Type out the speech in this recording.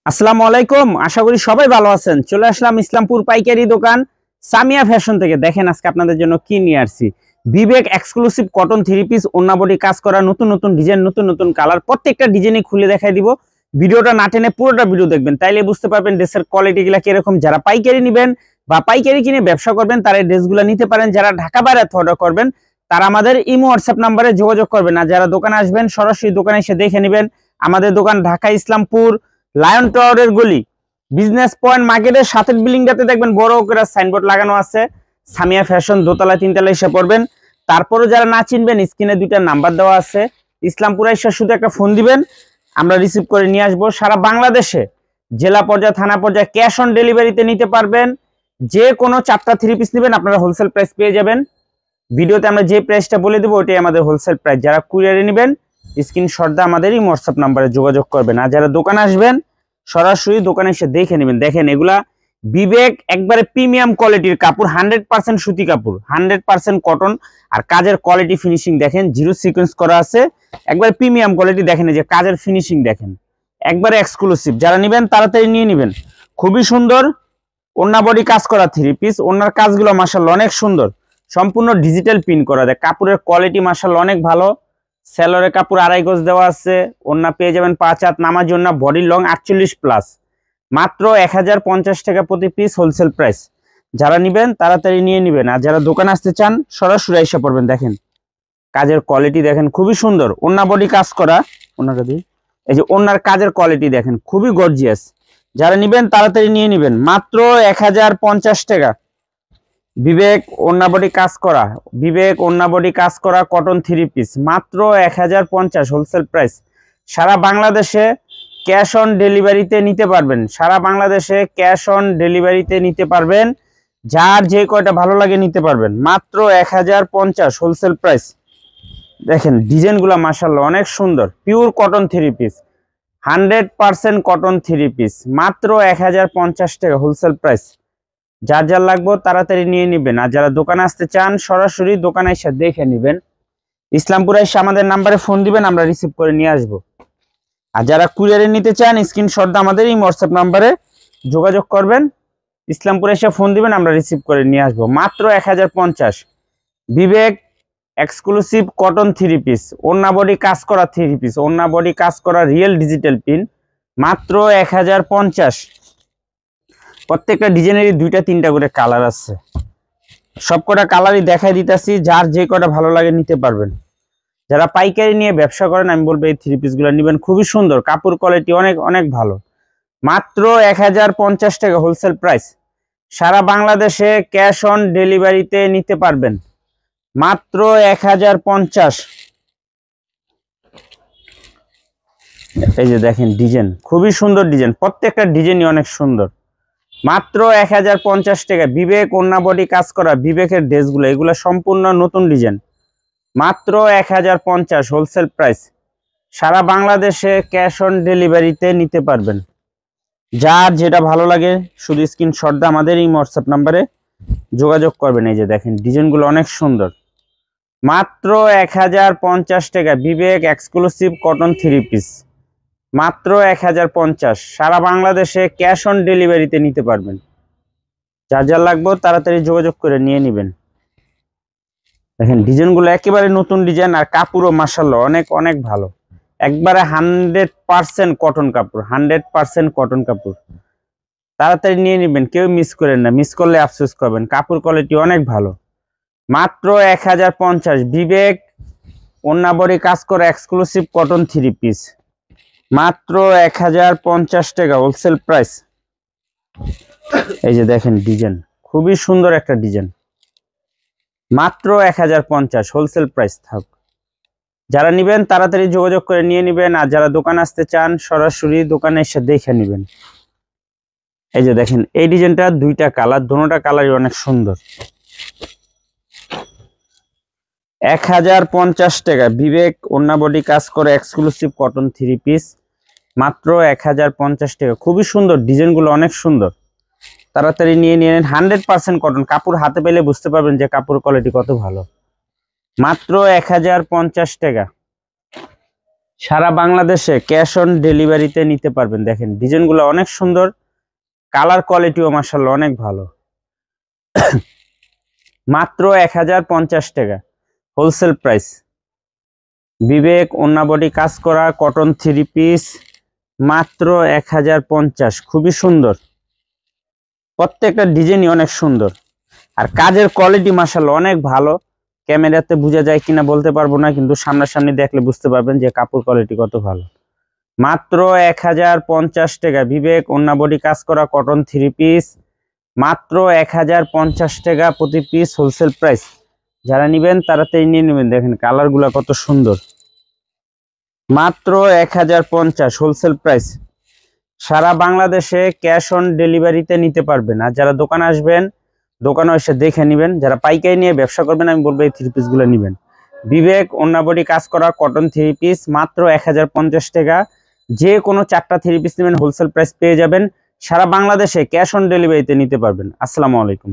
আসসালামু আলাইকুম। আশা করি সবাই ভালো আছেন। চলে আসলাম ইসলামপুর পাইকারি দোকান সামিয়া ফ্যাশন থেকে। দেখেন আজকে আপনাদের জন্য কি নিয়ে আসছি। বিবেক এক্সক্লুসিভ কটন থ্রি পিস, ওন্না বডি কাজ করা, নতুন নতুন ডিজাইন, নতুন নতুন কালার, প্রত্যেকটা ডিজাইনই খুলে দেখাই দিব। ভিডিওটা না টেনে পুরোটা ভিডিও দেখবেন, তাইলে বুঝতে পারবেন ড্রেসের কোয়ালিটিগুলো কিরকম। যারা পাইকারি নেবেন বা পাইকারি কিনে ব্যবসা করবেন তারা এই ড্রেসগুলো নিতে পারেন। যারা ঢাকা বাইরে অর্ডার করবেন তারা আমাদের ইমো হোয়াটসঅ্যাপ নাম্বারে যোগাযোগ করবেন। আর যারা দোকানে আসবেন সরাসরি দোকানে এসে দেখে নেবেন। আমাদের দোকান ঢাকা ইসলামপুর লায়ন টাওয়ারের গলি, বিজনেস পয়েন্ট মার্কেটের সাথে বিল্ডিংটাতে দেখবেন বড় করে সাইনবোর্ড লাগানো আছে সামিয়া ফ্যাশন, দোতলা তিনতলা এসে পড়বেন। তারপরে যারা না চিনবেন স্ক্রিনে দুইটা নাম্বার দেওয়া আছে, ইসলামপুরে এসে শুধু একটা ফোন দিবেন, আমরা রিসিভ করে নিয়ে আসবো। সারা বাংলাদেশে জেলা পর্যায়ে থানা পর্যায়ে ক্যাশ অন ডেলিভারিতে নিতে পারবেন। যে কোনো 4টা থ্রি পিস নেবেন আপনারা হোলসেল প্রাইস পেয়ে যাবেন। ভিডিওতে আমরা যে প্রাইসটা বলে দেবো ওটাই আমাদের হোলসেল প্রাইস। যারা কুরিয়ারে নেবেন স্ক্রিনশট দিয়ে আমাদেরই হোয়াটসঅ্যাপ নাম্বারে যোগাযোগ করবেন। আর যারা দোকানে আসবেন সরাসরি দোকানে এসে দেখে নেবেন। দেখেন এগুলা বিবেক একবারে প্রিমিয়াম কোয়ালিটির কাপড়, 100% সুতি কাপড়, 100% কটন। আর কাজের কোয়ালিটি ফিনিশিং দেখেন, জিরো সিকোয়েন্স করা আছে, একবারে প্রিমিয়াম কোয়ালিটি। দেখেন এই যে কাজের ফিনিশিং দেখেন, একবারে এক্সক্লুসিভ। যারা নেবেন তাড়াতাড়ি নিয়ে নেবেন। খুবই সুন্দর ওন্না বডি কাজ করা থ্রি পিস। ওন্নার কাজগুলো মাশাআল্লাহ অনেক সুন্দর, সম্পূর্ণ ডিজিটাল প্রিন্ট করা। দেয় কাপড়ের কোয়ালিটি মাশাআল্লাহ অনেক ভালো। সেলরের কাপড় 2.5 গজ দেওয়া আছে। ওন্না পেয়ে যাবেন 5 হাত নামাজ ওন্না, বডি লং 48+। মাত্র 1050 টাকা প্রতি পিস হোলসেল প্রাইস। যারা নেবেন তাড়াতাড়ি নিয়ে নেবেন। আর যারা দোকানে আসতে চান সরাসরি এসে পড়বেন। দেখেন কাজের কোয়ালিটি দেখেন, খুবই সুন্দর। ওন্না বডি কাজ করা, ওন্নাটা দিই, এই যে ওন্নার কাজের কোয়ালিটি দেখেন, খুবই গর্জিয়াস। যারা নেবেন তাড়াতাড়ি নিয়ে নেবেন। মাত্র 1050 টাকা বিবেক ওন্না বডি কাজ করা, বিবেক ওন্না বডি কাজ করা কটন থ্রি পিস, মাত্র 1050 হোলসেল প্রাইস। সারা বাংলাদেশে ক্যাশ অন ডেলিভারিতে নিতে পারবেন। সারা বাংলাদেশে ক্যাশ অন ডেলিভারিতে নিতে পারবেন। যার যে কয়টা ভালো লাগে নিতে পারবেন। মাত্র 1050 হোলসেল প্রাইস। দেখেন ডিজাইনগুলো মাশাআল্লাহ অনেক সুন্দর। Pure cotton three piece, 100% cotton three piece, মাত্র 1050 টাকা হোলসেল প্রাইস। যার যার লাগবে তাড়াতাড়ি নিয়ে নেবেন। আর যারা দোকানে আসতে চান সরাসরি দোকানে এসে দেখে নেবেন। ইসলামপুরে এসে আমাদের নাম্বারে ফোন দিবেন, আমরা রিসিভ করে নিয়ে আসবো। আর যারা কুরিয়ারে নিতে চান স্ক্রিনশট দিয়ে আমাদের এই হোয়াটসঅ্যাপ নাম্বারে যোগাযোগ করবেন। ইসলামপুরে এসে ফোন দিবেন, আমরা রিসিভ করে নিয়ে আসবো। মাত্র 1050 বিবেক এক্সক্লুসিভ কটন থ্রি পিস, ওন্না বডি কাজ করা থ্রি পিস, ওন্না বডি কাজ করা রিয়েল ডিজিটাল প্রিন্ট, মাত্র 1050। প্রত্যেকটা ডিজাইনেরই 2টা 3টা করে কালার আছে। সবকটা কালারই দেখাই দিতেছি, যার যে কটা ভালো লাগে নিতে পারবেন। যারা পাইকারি নিয়ে ব্যবসা করেন আমি বলবো এই থ্রি পিসগুলো নেবেন। খুবই সুন্দর, কাপড় কোয়ালিটি অনেক অনেক ভালো। মাত্র 1050 টাকা হোলসেল প্রাইস। সারা বাংলাদেশে ক্যাশ অন ডেলিভারিতে নিতে পারবেন। মাত্র 1050। এই যে দেখেন ডিজাইন, খুবই সুন্দর ডিজাইন, প্রত্যেকটা ডিজাইনই অনেক সুন্দর। মাত্র 1050 টাকা বিবেক ওন্না বডি কাজ করা বিবেকের ড্রেসগুলো, এগুলো সম্পূর্ণ নতুন ডিজাইন। মাত্র 1050 হোলসেল প্রাইস। সারা বাংলাদেশে ক্যাশ অন ডেলিভারিতে নিতে পারবেন। যার যেটা ভালো লাগে শুধু স্ক্রিনশট দিয়ে আমাদের এই হোয়াটসঅ্যাপ নাম্বারে যোগাযোগ করবেন। এই যে দেখেন ডিজাইনগুলো অনেক সুন্দর। মাত্র 1050 টাকা বিবেক এক্সক্লুসিভ কটন থ্রি পিস, মাত্র 1050। সারা বাংলাদেশে ক্যাশ অন ডেলিভারিতে নিতে পারবেন। যার যার লাগবে তাড়াতাড়ি যোগাযোগ করে নিয়ে নেবেন। দেখেন ডিজাইনগুলো একেবারে নতুন ডিজাইন। আর কাপড়ও মাশাআল্লাহ অনেক অনেক ভালো, একবারে 100% কটন কাপড়, 100% কটন কাপড়। তাড়াতাড়ি নিয়ে নেবেন, কেউ মিস করেন না, মিস করলে আফসোস করবেন। কাপড় কোয়ালিটি অনেক ভালো। মাত্র 1050 বিবেক ওন্না বডি কাজ করা এক্সক্লুসিভ কটন থ্রি পিস, মাত্র 1050 টাকা হোলসেল প্রাইস। এই যে দেখেন ডিজাইন, খুবই সুন্দর একটা ডিজাইন। মাত্র 1050 হোলসেল প্রাইস থাক। যারা নেবেন তাড়াতাড়ি যোগাযোগ করে নিয়ে নেবেন। আর যারা দোকানে আসতে চান সরাসরি দোকানে এসে দেখে নেবেন। এই যে দেখেন এই ডিজাইনটা 2টা কালার, দোনোটা কালারই অনেক সুন্দর। 1050 টাকা বিবেক ওন্না বডি কাজ করে এক্সক্লুসিভ কটন থ্রি পিস, মাত্র 1050 টাকা। খুবই সুন্দর, ডিজাইনগুলো অনেক সুন্দর। তাড়াতাড়ি নিয়ে নেন। 100% কটন কাপড়, হাতে পেলে বুঝতে পারবেন যে কাপড় কোয়ালিটি কত ভালো। মাত্র 1050 টাকা। সারা বাংলাদেশে ক্যাশ অন ডেলিভারিতে নিতে পারবেন। দেখেন ডিজাইনগুলো অনেক সুন্দর, কালার কোয়ালিটিও মাশাআল্লাহ অনেক ভালো। মাত্র 1050 টাকা হোলসেল প্রাইস। বিবেক ওন্না বডি কাজ করা কটন 3 পিস মাত্র 1050। খুবই সুন্দর, প্রত্যেকটা ডিজাইনই অনেক সুন্দর আর কাজের কোয়ালিটি মাশাআল্লাহ অনেক ভালো। ক্যামেরাতে বোঝা যায় কিনা বলতে পারবো না, কিন্তু সামনাসামনি দেখলে বুঝতে পারবেন যে কাপড় কোয়ালিটি কত ভালো। মাত্র 1050 টাকা বিবেক ওন্না বডি কাজ করা কটন 3 পিস মাত্র 1050 টাকা প্রতি পিস হোলসেল প্রাইস। যারা নেবেন তাড়াতাড়ি নিয়ে নেবেন। দেখেন কালারগুলো কত সুন্দর। মাত্র 1050 হোলসেল প্রাইস। সারা বাংলাদেশে ক্যাশ অন ডেলিভারিতে নিতে পারবেন। আর যারা দোকানে আসবেন দোকানে এসে দেখে নেবেন। যারা পাইকারি নিয়ে ব্যবসা করবেন আমি বলবো এই 3 পিসগুলো নেবেন। বিবেক ওন্না বডি কাজ করা কটন 3 পিস মাত্র 1050 টাকা। যে কোনো 4টা 3 পিস নেবেন হোলসেল প্রাইস পেয়ে যাবেন। সারা বাংলাদেশে ক্যাশ অন ডেলিভারিতে নিতে পারবেন। আসসালামু আলাইকুম।